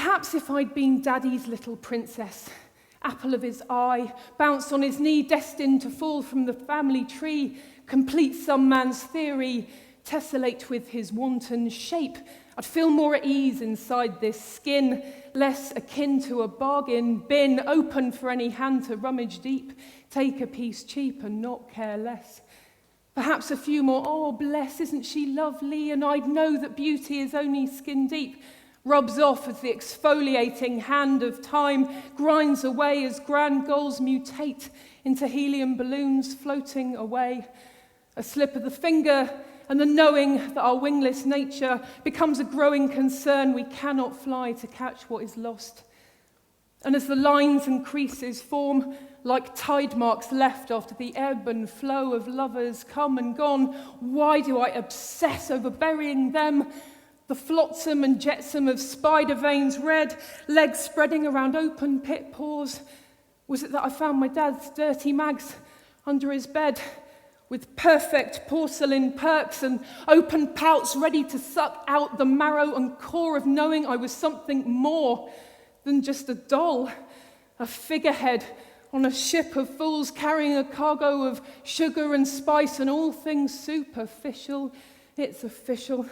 Perhaps if I'd been Daddy's little princess, apple of his eye, bounced on his knee, destined to fall from the family tree, complete some man's theory, tessellate with his wanton shape, I'd feel more at ease inside this skin, less akin to a bargain bin, open for any hand to rummage deep, take a piece cheap and not care less. Perhaps a few more, oh bless, isn't she lovely? And I'd know that beauty is only skin deep, rubs off as the exfoliating hand of time grinds away as grand goals mutate into helium balloons floating away. A slip of the finger and the knowing that our wingless nature becomes a growing concern. We cannot fly to catch what is lost. And as the lines and creases form like tide marks left after the ebb and flow of lovers come and gone, why do I obsess over burying them? The flotsam and jetsam of spider veins, red legs spreading around open pit pores. Was it that I found my dad's dirty mags under his bed with perfect porcelain perks and open pouts ready to suck out the marrow and core of knowing I was something more than just a doll, a figurehead on a ship of fools carrying a cargo of sugar and spice and all things superficial? It's official.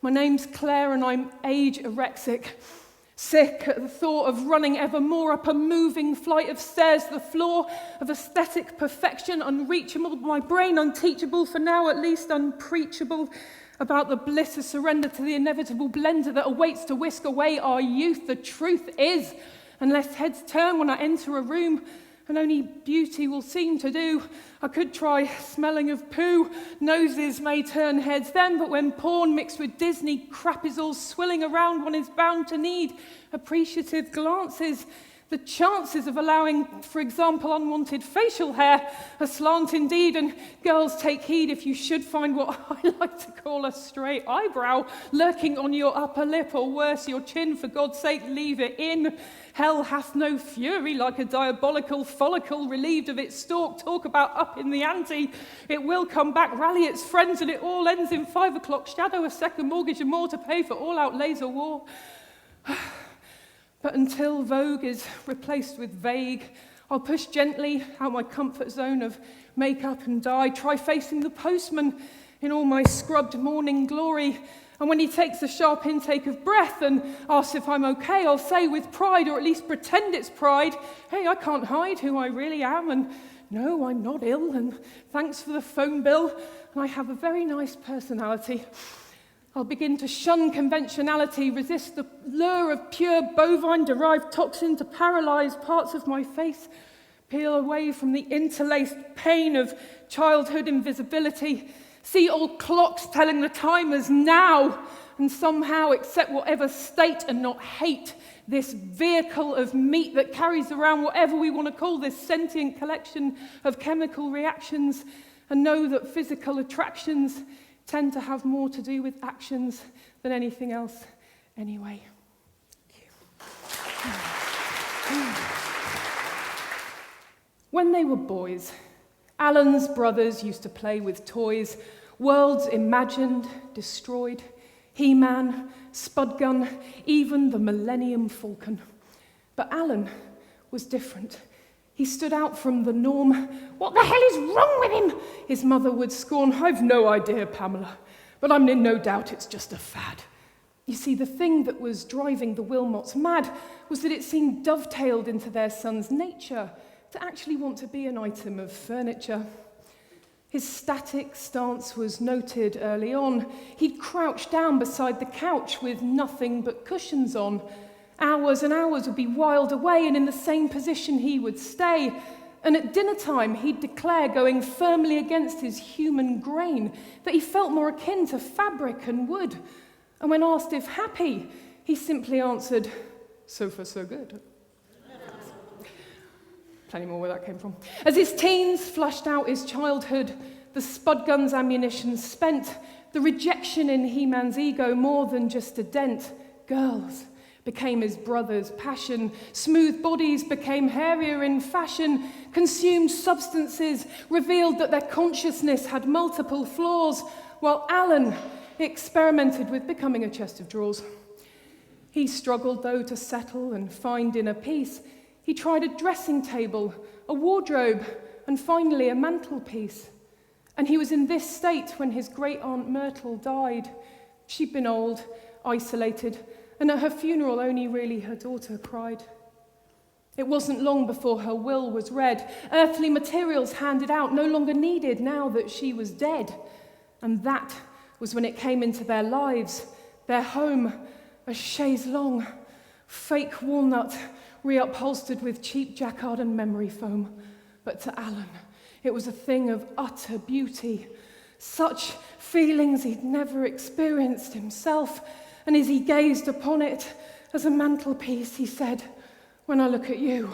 My name's Clare and I'm age erexic, sick at the thought of running ever more up a moving flight of stairs to the floor of aesthetic perfection, unreachable, my brain unteachable, for now at least unpreachable, about the bliss of surrender to the inevitable blender that awaits to whisk away our youth. The truth is, unless heads turn when I enter a room, and only beauty will seem to do, I could try smelling of poo. Noses may turn heads then, but when porn mixed with Disney crap is all swilling around, one is bound to need appreciative glances. The chances of allowing, for example, unwanted facial hair are slant indeed, and girls take heed if you should find what I like to call a stray eyebrow lurking on your upper lip, or worse, your chin. For God's sake, leave it in. Hell hath no fury like a diabolical follicle relieved of its stalk. Talk about up in the ante. It will come back, rally its friends, and it all ends in 5 o'clock shadow, a second mortgage and more to pay for all outlays of war. But until vogue is replaced with vague, I'll push gently out my comfort zone of makeup and dye, try facing the postman in all my scrubbed morning glory. And when he takes a sharp intake of breath and asks if I'm okay, I'll say with pride, or at least pretend it's pride, hey, I can't hide who I really am, and no, I'm not ill, and thanks for the phone bill, and I have a very nice personality. I'll begin to shun conventionality, resist the lure of pure bovine-derived toxin to paralyze parts of my face, peel away from the interlaced pain of childhood invisibility, see old clocks telling the time as now, and somehow accept whatever state and not hate this vehicle of meat that carries around whatever we want to call this sentient collection of chemical reactions, and know that physical attractions tend to have more to do with actions than anything else anyway. When they were boys, Alan's brothers used to play with toys, worlds imagined, destroyed, He-Man, Spudgun, even the Millennium Falcon. But Alan was different. He stood out from the norm. What the hell is wrong with him? His mother would scorn. I've no idea, Pamela, but I'm in no doubt it's just a fad. You see, the thing that was driving the Wilmots mad was that it seemed dovetailed into their son's nature to actually want to be an item of furniture. His static stance was noted early on. He'd crouch down beside the couch with nothing but cushions on. Hours and hours would be whiled away, and in the same position he would stay. And at dinner time, he'd declare, going firmly against his human grain, that he felt more akin to fabric and wood. And when asked if happy, he simply answered, so far so good. Plenty more where that came from. As his teens flushed out his childhood, the Spudgun's ammunition spent, the rejection in He-Man's ego more than just a dent. Girls became his brother's passion. Smooth bodies became hairier in fashion. Consumed substances revealed that their consciousness had multiple flaws, while Alan experimented with becoming a chest of drawers. He struggled, though, to settle and find inner peace. He tried a dressing table, a wardrobe, and finally a mantelpiece. And he was in this state when his great-aunt Myrtle died. She'd been old, isolated, and at her funeral only really her daughter cried. It wasn't long before her will was read, earthly materials handed out, no longer needed now that she was dead. And that was when it came into their lives, their home, a chaise longue, fake walnut, reupholstered with cheap jacquard and memory foam. But to Alan, it was a thing of utter beauty, such feelings he'd never experienced himself. And as he gazed upon it as a mantelpiece, he said, "When I look at you,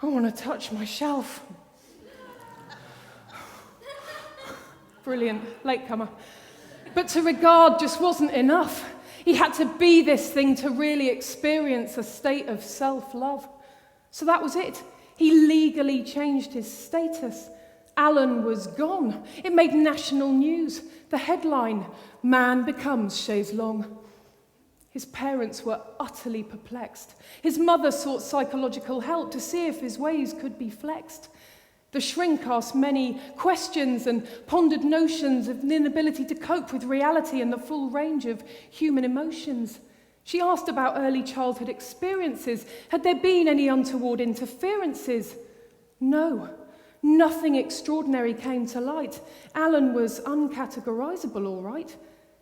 I want to touch my shelf." Brilliant, latecomer. But to regard just wasn't enough. He had to be this thing to really experience a state of self-love. So that was it. He legally changed his status. Alan was gone. It made national news. The headline, "Man becomes chaise longue." His parents were utterly perplexed. His mother sought psychological help to see if his ways could be flexed. The shrink asked many questions and pondered notions of an inability to cope with reality and the full range of human emotions. She asked about early childhood experiences. Had there been any untoward interferences? No, nothing extraordinary came to light. Alan was uncategorizable, all right.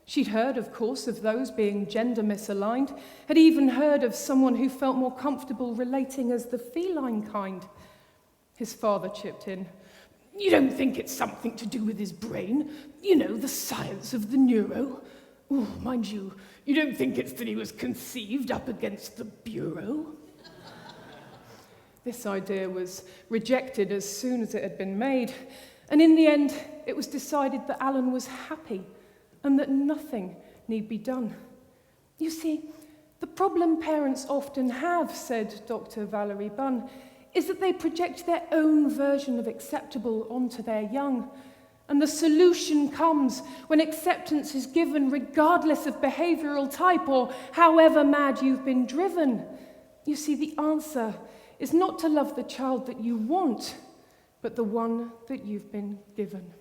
She'd heard, of course, of those being gender misaligned, had even heard of someone who felt more comfortable relating as the feline kind. His father chipped in. "You don't think it's something to do with his brain? You know, the science of the neuro? Oh, mind you, you don't think it's that he was conceived up against the bureau?" This idea was rejected as soon as it had been made, and in the end, it was decided that Alan was happy and that nothing need be done. You see, the problem parents often have, said Dr. Valerie Bunn, is that they project their own version of acceptable onto their young. And the solution comes when acceptance is given regardless of behavioural type or however mad you've been driven. You see, the answer is not to love the child that you want, but the one that you've been given.